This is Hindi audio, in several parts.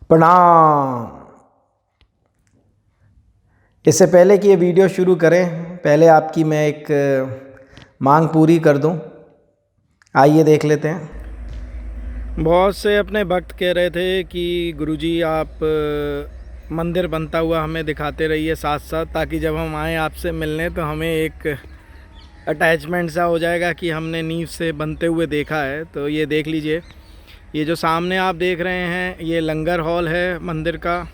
प्रणाम। इससे पहले कि ये वीडियो शुरू करें, पहले आपकी मैं एक मांग पूरी कर दूं। आइए देख लेते हैं। बहुत से अपने भक्त कह रहे थे कि गुरुजी आप मंदिर बनता हुआ हमें दिखाते रहिए साथ साथ, ताकि जब हम आएँ आपसे मिलने तो हमें एक अटैचमेंट सा हो जाएगा कि हमने नींव से बनते हुए देखा है। तो ये देख लीजिए, ये जो सामने आप देख रहे हैं ये लंगर हॉल है मंदिर का।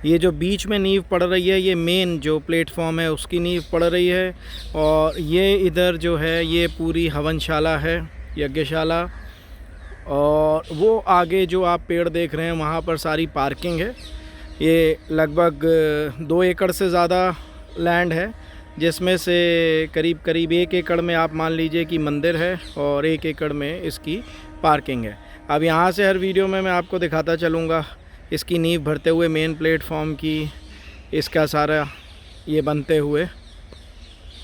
ये जो बीच में नींव पड़ रही है ये मेन जो प्लेटफॉर्म है उसकी नींव पड़ रही है। और ये इधर जो है ये पूरी हवनशाला है, यज्ञशाला। और वो आगे जो आप पेड़ देख रहे हैं वहाँ पर सारी पार्किंग है। ये लगभग 2 एकड़ से ज़्यादा लैंड है, जिसमें से करीब करीब 1 एकड़ में आप मान लीजिए कि मंदिर है और 1 एकड़ में इसकी पार्किंग है। अब यहाँ से हर वीडियो में मैं आपको दिखाता चलूँगा इसकी नींव भरते हुए मेन प्लेटफॉर्म की, इसका सारा ये बनते हुए,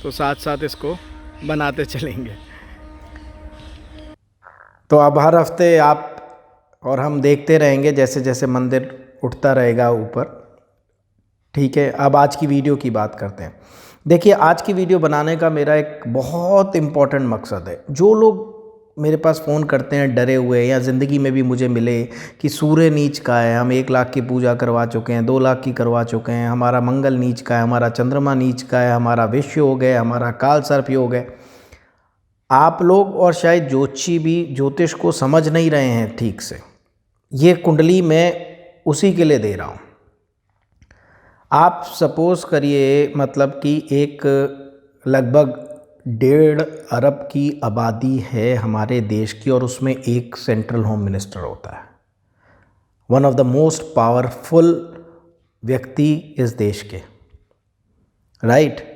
तो साथ साथ इसको बनाते चलेंगे। तो अब हर हफ्ते आप और हम देखते रहेंगे जैसे जैसे मंदिर उठता रहेगा ऊपर। ठीक है, अब आज की वीडियो की बात करते हैं। देखिए, आज की वीडियो बनाने का मेरा एक बहुत इम्पॉर्टेंट मकसद है। जो लोग मेरे पास फ़ोन करते हैं डरे हुए, या ज़िंदगी में भी मुझे मिले कि सूर्य नीच का है, हम 1 लाख की पूजा करवा चुके हैं, 2 लाख की करवा चुके हैं, हमारा मंगल नीच का है, हमारा चंद्रमा नीच का है, हमारा विश्व योग है, हमारा काल सर्प योग है। आप लोग और शायद ज्योतिषी भी ज्योतिष को समझ नहीं रहे हैं ठीक से। ये कुंडली मैं उसी के लिए दे रहा हूँ। आप सपोज़ करिए मतलब कि एक लगभग 1.5 अरब की आबादी है हमारे देश की, और उसमें एक सेंट्रल होम मिनिस्टर होता है। One of the most powerful व्यक्ति इस देश के, राइट।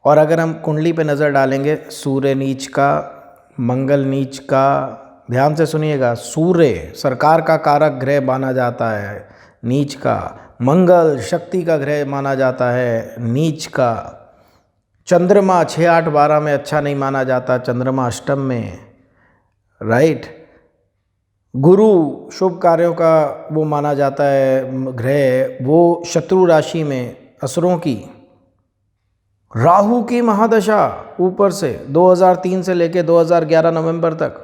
और अगर हम कुंडली पे नज़र डालेंगे, सूर्य नीच का, मंगल नीच का, ध्यान से सुनिएगा, सूर्य सरकार का कारक ग्रह माना जाता है नीच का, मंगल शक्ति का ग्रह माना जाता है नीच का, चंद्रमा 6, 8, 12 में अच्छा नहीं माना जाता, चंद्रमा अष्टम में, राइट। गुरु शुभ कार्यों का वो माना जाता है ग्रह, वो शत्रु राशि में, असुरों की। राहु की महादशा ऊपर से 2003 से लेके 2011 नवंबर तक।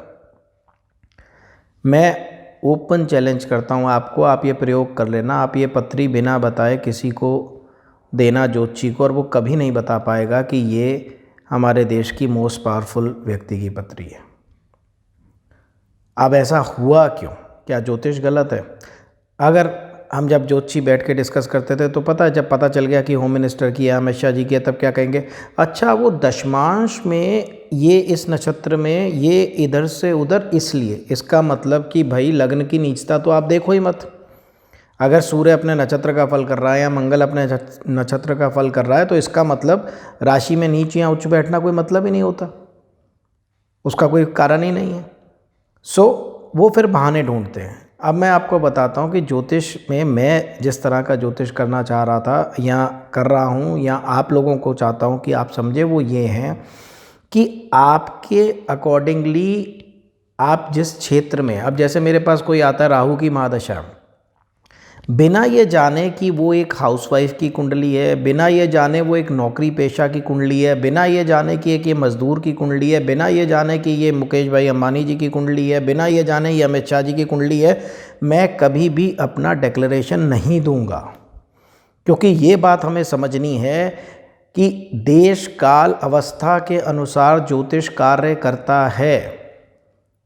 मैं ओपन चैलेंज करता हूँ आपको, आप ये प्रयोग कर लेना। आप ये पत्री बिना बताए किसी को देना ज्योतिषी को, और वो कभी नहीं बता पाएगा कि ये हमारे देश की मोस्ट पावरफुल व्यक्ति की पत्री है। अब ऐसा हुआ क्यों? क्या ज्योतिष गलत है? अगर हम जब ज्योतिषी बैठ के डिस्कस करते थे तो पता है, जब पता चल गया कि होम मिनिस्टर की है, अमित शाह जी की है, तब क्या कहेंगे, अच्छा वो दशमांश में ये इस नक्षत्र में, ये इधर से उधर, इसलिए। इसका मतलब कि भाई लग्न की नीचता तो आप देखो ही मत। अगर सूर्य अपने नक्षत्र का फल कर रहा है या मंगल अपने नक्षत्र का फल कर रहा है, तो इसका मतलब राशि में नीच या उच्च बैठना कोई मतलब ही नहीं होता, उसका कोई कारण ही नहीं है। सो वो फिर बहाने ढूंढते हैं। अब मैं आपको बताता हूँ कि ज्योतिष में मैं जिस तरह का ज्योतिष करना चाह रहा था, या कर रहा हूँ, या आप लोगों को चाहता हूँ कि आप समझे, वो ये हैं कि आपके अकॉर्डिंगली आप जिस क्षेत्र में, अब जैसे मेरे पास कोई आता है राहु की महादशा, बिना ये जाने कि वो एक हाउसवाइफ की कुंडली है, बिना ये जाने वो एक नौकरी पेशा की कुंडली है, बिना ये जाने कि एक ये मज़दूर की कुंडली है, बिना ये जाने कि ये मुकेश भाई अंबानी जी की कुंडली है, बिना ये जाने ये अमित शाह जी की कुंडली है, मैं कभी भी अपना डिक्लेरेशन नहीं दूंगा। क्योंकि ये बात हमें समझनी है कि देश काल अवस्था के अनुसार ज्योतिष कार्य करता है।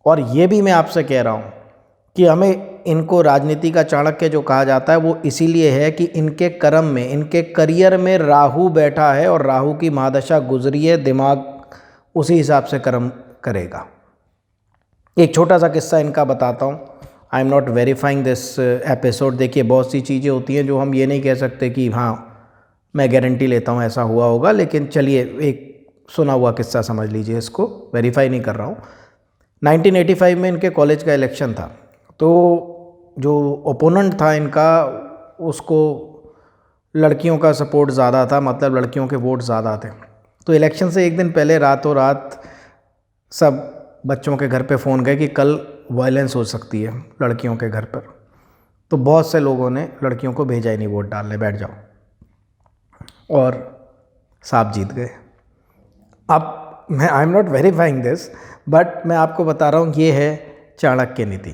और ये भी मैं आपसे कह रहा हूँ कि हमें इनको राजनीति का चाणक्य जो कहा जाता है वो इसीलिए है कि इनके कर्म में, इनके करियर में राहु बैठा है, और राहु की महादशा गुजरी है, दिमाग उसी हिसाब से कर्म करेगा। एक छोटा सा किस्सा इनका बताता हूँ। I am not verifying this episode. देखिए, बहुत सी चीज़ें होती हैं जो हम ये नहीं कह सकते कि हाँ मैं गारंटी लेता हूँ ऐसा हुआ होगा, लेकिन चलिए एक सुना हुआ किस्सा समझ लीजिए, इसको वेरीफाई नहीं कर रहा हूँ। 1985 में इनके कॉलेज का इलेक्शन था, तो जो ओपोनेंट था इनका, उसको लड़कियों का सपोर्ट ज़्यादा था, मतलब लड़कियों के वोट ज़्यादा थे। तो इलेक्शन से एक दिन पहले रातों रात सब बच्चों के घर पे फ़ोन गए कि कल वायलेंस हो सकती है लड़कियों के घर पर। तो बहुत से लोगों ने लड़कियों को भेजा ही नहीं वोट डालने, बैठ जाओ, और साहब जीत गए। अब मैं I am not verifying this, but मैं आपको बता रहा हूँ ये है चाणक्य नीति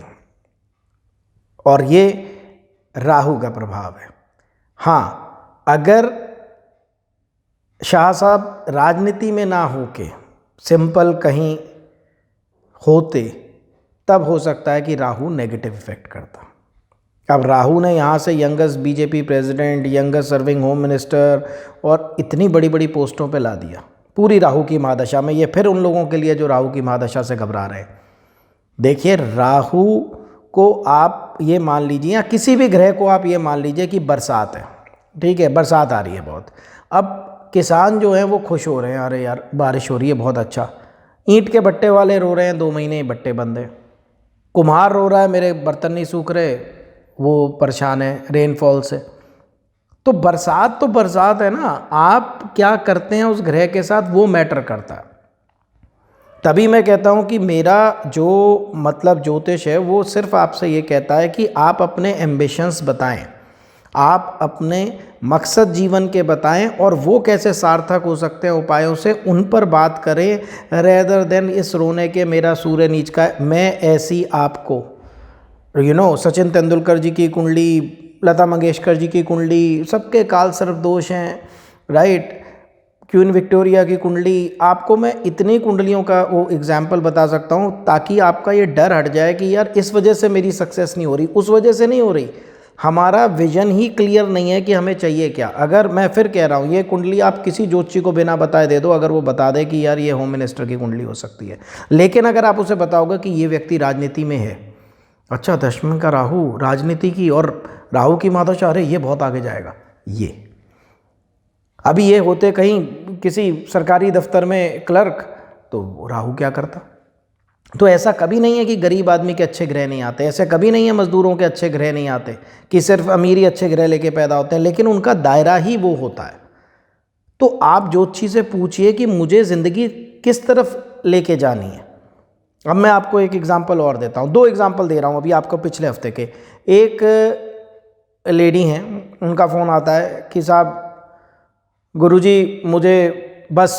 और ये राहु का प्रभाव है। हाँ, अगर शाह साहब राजनीति में ना हो के सिंपल कहीं होते तब हो सकता है कि राहु नेगेटिव इफेक्ट करता। अब राहु ने यहाँ से youngest BJP president, youngest serving home minister और इतनी बड़ी बड़ी पोस्टों पे ला दिया पूरी राहु की महादशा में। ये फिर उन लोगों के लिए जो राहु की महादशा से घबरा रहे हैं। देखिए, राहु को आप ये मान लीजिए या किसी भी ग्रह को आप ये मान लीजिए कि बरसात है, ठीक है, बरसात आ रही है बहुत। अब किसान जो हैं वो खुश हो रहे हैं, अरे यार बारिश हो रही है बहुत अच्छा। ईंट के भट्टे वाले रो रहे हैं 2 महीने भट्टे बंद है। कुम्हार रो रहा है मेरे बर्तन नहीं सूख रहे, वो परेशान है रेनफॉल से। तो बरसात है ना, आप क्या करते हैं उस ग्रह के साथ वो मैटर करता है। तभी मैं कहता हूँ कि मेरा जो मतलब ज्योतिष है वो सिर्फ आपसे ये कहता है कि आप अपने एम्बिशंस बताएं, आप अपने मकसद जीवन के बताएं और वो कैसे सार्थक हो सकते हैं उपायों से, उन पर बात करें, रेदर देन इस रोने के मेरा सूर्य नीच का मैं ऐसी आपको सचिन तेंदुलकर जी की कुंडली, लता मंगेशकर जी की कुंडली, सबके काल सर्प दोष हैं, राइट, क्वीन विक्टोरिया की कुंडली, आपको मैं इतनी कुंडलियों का वो एग्जाम्पल बता सकता हूँ ताकि आपका ये डर हट जाए कि यार इस वजह से मेरी सक्सेस नहीं हो रही, उस वजह से नहीं हो रही। हमारा विजन ही क्लियर नहीं है कि हमें चाहिए क्या। अगर मैं फिर कह रहा हूँ, ये कुंडली आप किसी ज्योतिषी को बिना बताए दे दो, अगर वो बता दे कि यार ये होम मिनिस्टर की कुंडली हो सकती है, लेकिन अगर आप उसे बताओगे कि ये व्यक्ति राजनीति में है, अच्छा दशम का राहु राजनीति की और राहु की महादशा, अरे ये बहुत आगे जाएगा। ये अभी ये होते कहीं किसी सरकारी दफ्तर में क्लर्क, तो राहु क्या करता। तो ऐसा कभी नहीं है कि गरीब आदमी के अच्छे ग्रह नहीं आते, ऐसे कभी नहीं है मजदूरों के अच्छे ग्रह नहीं आते कि सिर्फ अमीर ही अच्छे ग्रह लेके पैदा होते हैं, लेकिन उनका दायरा ही वो होता है। तो आप ज्योतिषी से पूछिए कि मुझे ज़िंदगी किस तरफ लेके जानी है। अब मैं आपको एक एग्जांपल और देता हूँ, 2 एग्जांपल दे रहा हूँ अभी आपको पिछले हफ्ते के। एक लेडी हैं, उनका फ़ोन आता है कि साहब गुरुजी मुझे बस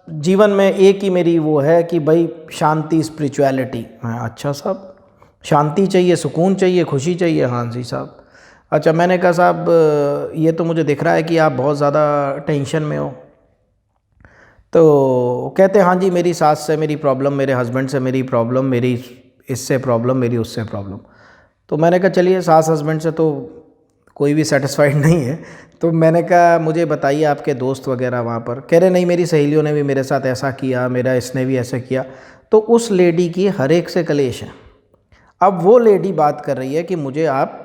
जीवन में एक ही मेरी वो है कि भाई शांति, स्पिरिचुअलिटी। अच्छा साहब, शांति चाहिए, सुकून चाहिए, खुशी चाहिए। हाँ जी साहब। अच्छा, मैंने कहा साहब ये तो मुझे दिख रहा है कि आप बहुत ज़्यादा टेंशन में हो। तो कहते हाँ जी, मेरी सास से मेरी प्रॉब्लम, मेरे हस्बैंड से मेरी प्रॉब्लम, मेरी इससे प्रॉब्लम, मेरी उससे प्रॉब्लम। तो मैंने कहा चलिए, सास हस्बैंड से तो कोई भी सेटिस्फाइड नहीं है, तो मैंने कहा मुझे बताइए आपके दोस्त वगैरह वहाँ पर। कह रहे नहीं, मेरी सहेलियों ने भी मेरे साथ ऐसा किया, मेरा इसने भी ऐसे किया। तो उस लेडी की हर एक से कलेश है। अब वो लेडी बात कर रही है कि मुझे आप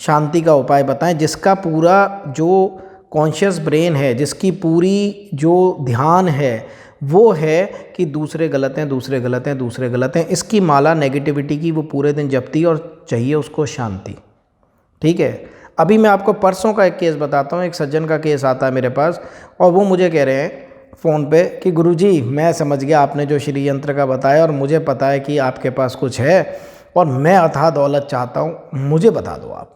शांति का उपाय बताएं, जिसका पूरा जो कॉन्शियस ब्रेन है, जिसकी पूरी जो ध्यान है वो है कि दूसरे गलत हैं, दूसरे गलत हैं, दूसरे गलत हैं। इसकी माला नेगेटिविटी की वो पूरे दिन जपती और चाहिए उसको शांति। ठीक है, अभी मैं आपको परसों का एक केस बताता हूँ। एक सज्जन का केस आता है मेरे पास और वो मुझे कह रहे हैं फ़ोन पे कि गुरुजी मैं समझ गया आपने जो श्री यंत्र का बताया और मुझे पता है कि आपके पास कुछ है और मैं अथाह दौलत चाहता हूँ, मुझे बता दो आप।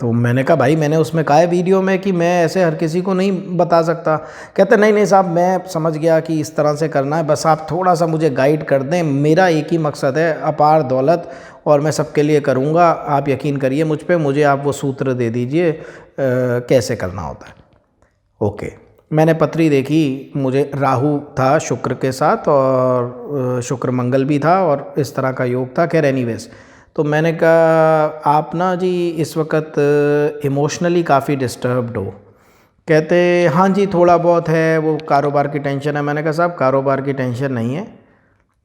तो मैंने कहा भाई मैंने उसमें कहा है वीडियो में कि मैं ऐसे हर किसी को नहीं बता सकता। कहते नहीं साहब, मैं समझ गया कि इस तरह से करना है, बस आप थोड़ा सा मुझे गाइड कर दें। मेरा एक ही मकसद है, अपार दौलत, और मैं सबके लिए करूँगा। आप यकीन करिए मुझ पे, मुझे आप वो सूत्र दे दीजिए कैसे करना होता है। ओके, मैंने पत्री देखी, मुझे राहु था शुक्र के साथ और शुक्र मंगल भी था और इस तरह का योग था। खैर एनीवेज, तो मैंने कहा आप ना जी इस वक्त इमोशनली काफ़ी डिस्टर्ब्ड हो। कहते हाँ जी थोड़ा बहुत है, वो कारोबार की टेंशन है। मैंने कहा साहब कारोबार की टेंशन नहीं है,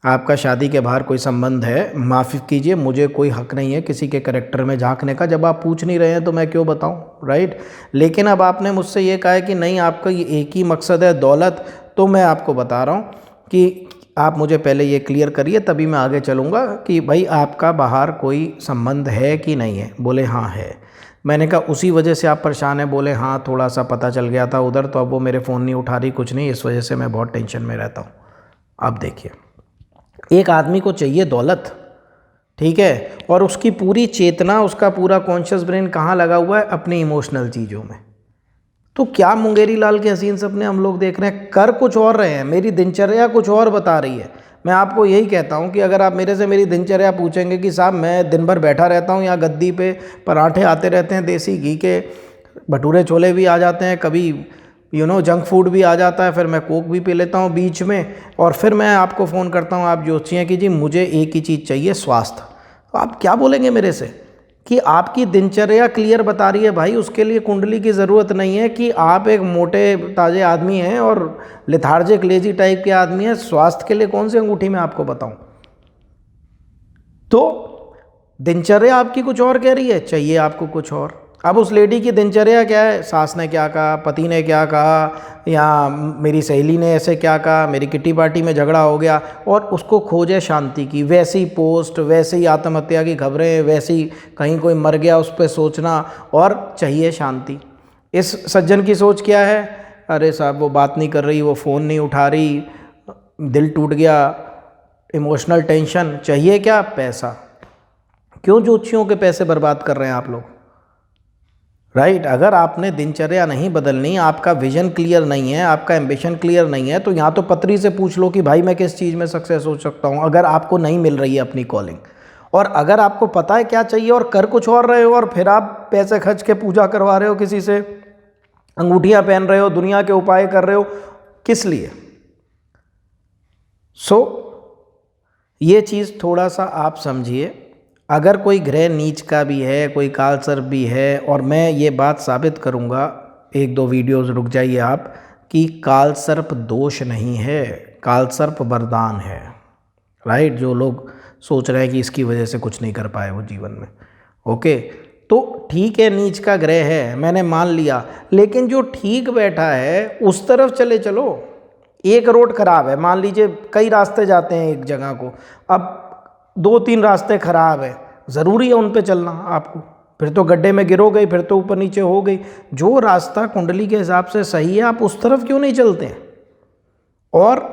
आपका शादी के बाहर कोई संबंध है, माफ़ी कीजिए, मुझे कोई हक नहीं है किसी के कैरेक्टर में झांकने का। जब आप पूछ नहीं रहे हैं तो मैं क्यों बताऊं, राइट। लेकिन अब आपने मुझसे ये कहा है कि नहीं आपका ये एक ही मकसद है दौलत, तो मैं आपको बता रहा हूँ कि आप मुझे पहले ये क्लियर करिए, तभी मैं आगे चलूँगा कि भाई आपका बाहर कोई संबंध है कि नहीं है। बोले हाँ है। मैंने कहा उसी वजह से आप परेशान हैं। बोले हाँ थोड़ा सा पता चल गया था उधर, तो अब वो मेरे फ़ोन नहीं उठा रही, कुछ नहीं, इस वजह से मैं बहुत टेंशन में रहता हूँ। अब देखिए, एक आदमी को चाहिए दौलत, ठीक है, और उसकी पूरी चेतना, उसका पूरा कॉन्शियस ब्रेन कहाँ लगा हुआ है? अपनी इमोशनल चीज़ों में। तो क्या मुंगेरी लाल के हसीन सपने हम लोग देख रहे हैं, कर कुछ और रहे हैं, मेरी दिनचर्या कुछ और बता रही है। मैं आपको यही कहता हूँ कि अगर आप मेरे से मेरी दिनचर्या पूछेंगे कि साहब मैं दिन भर बैठा रहता हूँ, यहाँ गद्दी पे पराठे आते रहते हैं, देसी घी के भटूरे छोले भी आ जाते हैं, कभी जंक फूड भी आ जाता है, फिर मैं कोक भी पी लेता हूँ बीच में, और फिर मैं आपको फ़ोन करता हूँ, आप जोशी हैं कि जी मुझे एक ही चीज़ चाहिए, स्वास्थ्य। तो आप क्या बोलेंगे मेरे से कि आपकी दिनचर्या क्लियर बता रही है? भाई उसके लिए कुंडली की ज़रूरत नहीं है कि आप एक मोटे ताजे आदमी हैं और लेथार्जिक लेजी टाइप के आदमी हैं। स्वास्थ्य के लिए कौन सी अंगूठी मैं आपको बताऊं? तो दिनचर्या आपकी कुछ और कह रही है, चाहिए आपको कुछ और। अब उस लेडी की दिनचर्या क्या है? सास ने क्या कहा, पति ने क्या कहा, या मेरी सहेली ने ऐसे क्या कहा, मेरी किट्टी पार्टी में झगड़ा हो गया, और उसको खोजे शांति की, वैसी पोस्ट, वैसे ही आत्महत्या की खबरें, वैसी कहीं कोई मर गया उस पर सोचना, और चाहिए शांति। इस सज्जन की सोच क्या है? अरे साहब वो बात नहीं कर रही, वो फ़ोन नहीं उठा रही, दिल टूट गया, इमोशनल टेंशन, चाहिए क्या? पैसा। क्यों ज्योतिषियों के पैसे बर्बाद कर रहे हैं आप लोग? राइट अगर आपने दिनचर्या नहीं बदलनी, आपका विजन क्लियर नहीं है, आपका एम्बिशन क्लियर नहीं है, तो यहाँ तो पत्री से पूछ लो कि भाई मैं किस चीज़ में सक्सेस हो सकता हूँ, अगर आपको नहीं मिल रही है अपनी कॉलिंग। और अगर आपको पता है क्या चाहिए और कर कुछ और रहे हो, और फिर आप पैसे खर्च के पूजा करवा रहे हो किसी से, अंगूठियाँ पहन रहे हो, दुनिया के उपाय कर रहे हो, किस लिए? ये चीज़ थोड़ा सा आप समझिए। अगर कोई ग्रह नीच का भी है, कोई कालसर्प भी है, और मैं ये बात साबित करूँगा, एक दो वीडियोस रुक जाइए आप, कि कालसर्प दोष नहीं है, कालसर्प वरदान है। राइट जो लोग सोच रहे हैं कि इसकी वजह से कुछ नहीं कर पाए वो जीवन में, ओके, तो ठीक है नीच का ग्रह है, मैंने मान लिया, लेकिन जो ठीक बैठा है उस तरफ चलो। एक रोड खराब है, मान लीजिए कई रास्ते जाते हैं एक जगह को, अब 2-3 रास्ते खराब है, ज़रूरी है उन पे चलना आपको, फिर तो गड्ढे में गिरोगे, फिर तो ऊपर नीचे हो गई। जो रास्ता कुंडली के हिसाब से सही है, आप उस तरफ क्यों नहीं चलते हैं? और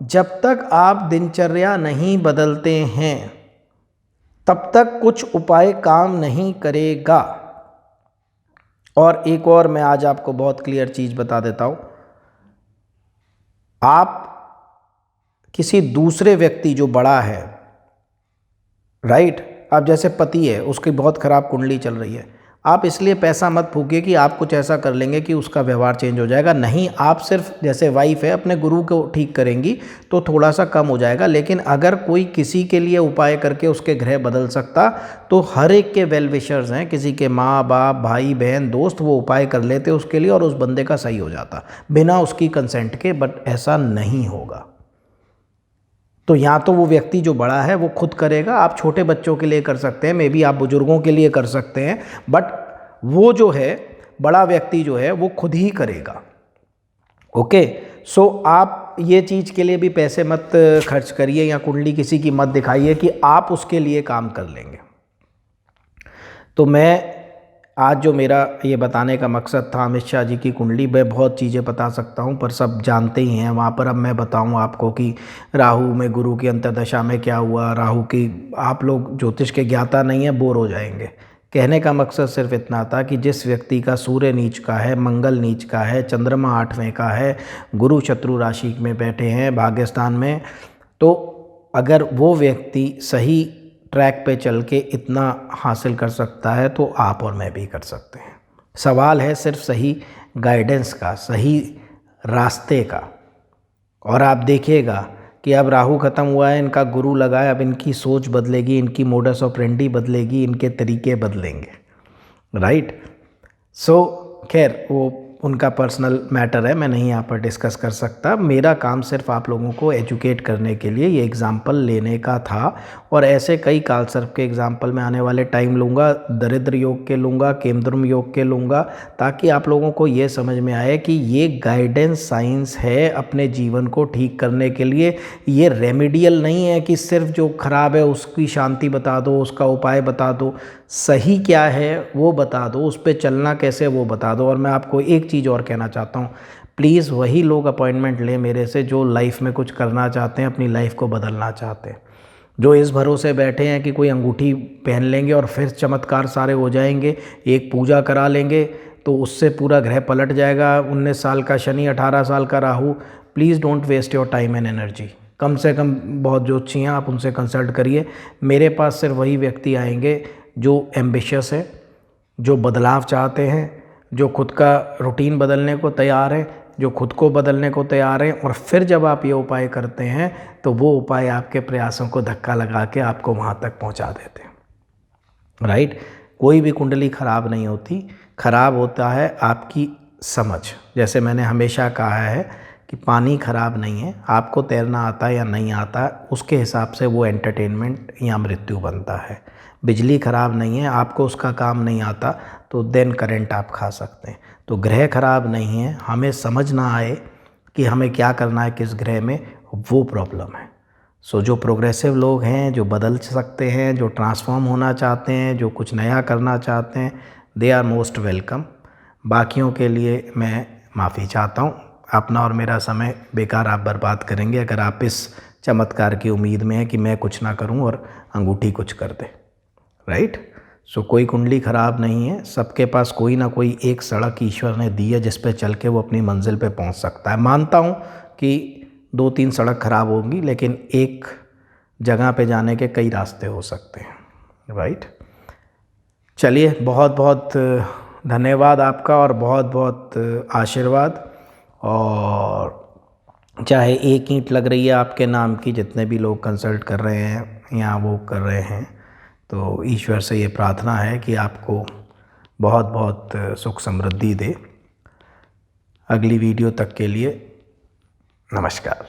जब तक आप दिनचर्या नहीं बदलते हैं तब तक कुछ उपाय काम नहीं करेगा। और एक और मैं आज आपको बहुत क्लियर चीज़ बता देता हूँ, आप किसी दूसरे व्यक्ति जो बड़ा है, राइट, अब जैसे पति है, उसकी बहुत ख़राब कुंडली चल रही है, आप इसलिए पैसा मत फूकिए कि आप कुछ ऐसा कर लेंगे कि उसका व्यवहार चेंज हो जाएगा। नहीं, आप सिर्फ जैसे वाइफ है अपने गुरु को ठीक करेंगी तो थोड़ा सा कम हो जाएगा। लेकिन अगर कोई किसी के लिए उपाय करके उसके ग्रह बदल सकता, तो हर एक के वेल विशर्स हैं, किसी के माँ बाप भाई बहन दोस्त, वो उपाय कर लेते उसके लिए और उस बंदे का सही हो जाता बिना उसकी कंसेंट के। बट ऐसा नहीं होगा। तो या तो वो व्यक्ति जो बड़ा है वो खुद करेगा, आप छोटे बच्चों के लिए कर सकते हैं, मे बी आप बुजुर्गों के लिए कर सकते हैं, बट वो जो है बड़ा व्यक्ति जो है वो खुद ही करेगा। ओके, सो आप ये चीज़ के लिए भी पैसे मत खर्च करिए या कुंडली किसी की मत दिखाइए कि आप उसके लिए काम कर लेंगे। तो मैं आज जो मेरा ये बताने का मकसद था, अमित शाह जी की कुंडली, मैं बहुत चीज़ें बता सकता हूँ पर सब जानते ही हैं। वहाँ पर अब मैं बताऊँ आपको कि राहु में गुरु की अंतर्दशा में क्या हुआ, राहु की, आप लोग ज्योतिष के ज्ञाता नहीं है, बोर हो जाएंगे। कहने का मकसद सिर्फ इतना था कि जिस व्यक्ति का सूर्य नीच का है, मंगल नीच का है, चंद्रमा 8वें का है, गुरु शत्रु राशि में बैठे हैं भाग्यस्थान में, तो अगर वो व्यक्ति सही ट्रैक पे चल के इतना हासिल कर सकता है तो आप और मैं भी कर सकते हैं। सवाल है सिर्फ सही गाइडेंस का, सही रास्ते का। और आप देखिएगा कि अब राहु ख़त्म हुआ है, इनका गुरु लगा है, अब इनकी सोच बदलेगी, इनकी मोडस ऑपरेंडी बदलेगी, इनके तरीके बदलेंगे। राइट, सो खैर वो उनका पर्सनल मैटर है, मैं नहीं यहाँ पर डिस्कस कर सकता। मेरा काम सिर्फ आप लोगों को एजुकेट करने के लिए ये एग्ज़ाम्पल लेने का था। और ऐसे कई कालसर्प के एग्ज़ाम्पल मैं आने वाले टाइम लूँगा, दरिद्र योग के लूँगा, केमद्रुम योग के लूँगा, ताकि आप लोगों को ये समझ में आए कि ये गाइडेंस साइंस है अपने जीवन को ठीक करने के लिए। ये रेमेडियल नहीं है कि सिर्फ जो ख़राब है उसकी शांति बता दो, उसका उपाय बता दो, सही क्या है वो बता दो, उस पर चलना कैसे वो बता दो। और मैं आपको एक चीज़ और कहना चाहता हूँ, प्लीज़ वही लोग अपॉइंटमेंट लें मेरे से जो लाइफ में कुछ करना चाहते हैं, अपनी लाइफ को बदलना चाहते हैं। जो इस भरोसे बैठे हैं कि कोई अंगूठी पहन लेंगे और फिर चमत्कार सारे हो जाएंगे, एक पूजा करा लेंगे तो उससे पूरा ग्रह पलट जाएगा, 19 साल का शनि, 18 साल का Rahu, please don't waste your time and energy. कम से कम बहुत ज्योतिषी हैं, आप उनसे कंसल्ट करिए। मेरे पास सिर्फ वही व्यक्ति आएंगे जो एम्बिशियस है, जो बदलाव चाहते हैं, जो खुद का रूटीन बदलने को तैयार है, जो खुद को बदलने को तैयार है। और फिर जब आप ये उपाय करते हैं तो वो उपाय आपके प्रयासों को धक्का लगा के आपको वहाँ तक पहुँचा देते हैं। राइट? कोई भी कुंडली खराब नहीं होती, खराब होता है आपकी समझ। जैसे मैंने हमेशा कहा है कि पानी खराब नहीं है, आपको तैरना आता है या नहीं आता है उसके हिसाब से वो एंटरटेनमेंट या मृत्यु बनता है। बिजली खराब नहीं है, आपको उसका काम नहीं आता तो देन करंट आप खा सकते हैं। तो ग्रह खराब नहीं है, हमें समझ ना आए कि हमें क्या करना है किस ग्रह में, वो प्रॉब्लम है। सो जो प्रोग्रेसिव लोग हैं, जो बदल सकते हैं, जो ट्रांसफॉर्म होना चाहते हैं, जो कुछ नया करना चाहते हैं, दे आर मोस्ट वेलकम। बाकियों के लिए मैं माफ़ी चाहता हूँ। अपना और मेरा समय बेकार आप बर्बाद करेंगे अगर आप इस चमत्कार की उम्मीद में है कि मैं कुछ ना करूं और अंगूठी कुछ कर दे। राइट? सो कोई कुंडली ख़राब नहीं है, सबके पास कोई ना कोई एक सड़क ईश्वर ने दी है जिस पे चल के वो अपनी मंजिल पे पहुंच सकता है। मानता हूं कि 2-3 सड़क ख़राब होंगी लेकिन एक जगह पे जाने के कई रास्ते हो सकते हैं। राइट? चलिए, बहुत बहुत धन्यवाद आपका और बहुत बहुत आशीर्वाद। और चाहे एक ईंट लग रही है आपके नाम की, जितने भी लोग कंसल्ट कर रहे हैं या वो कर रहे हैं, तो ईश्वर से ये प्रार्थना है कि आपको बहुत बहुत सुख समृद्धि दे। अगली वीडियो तक के लिए नमस्कार।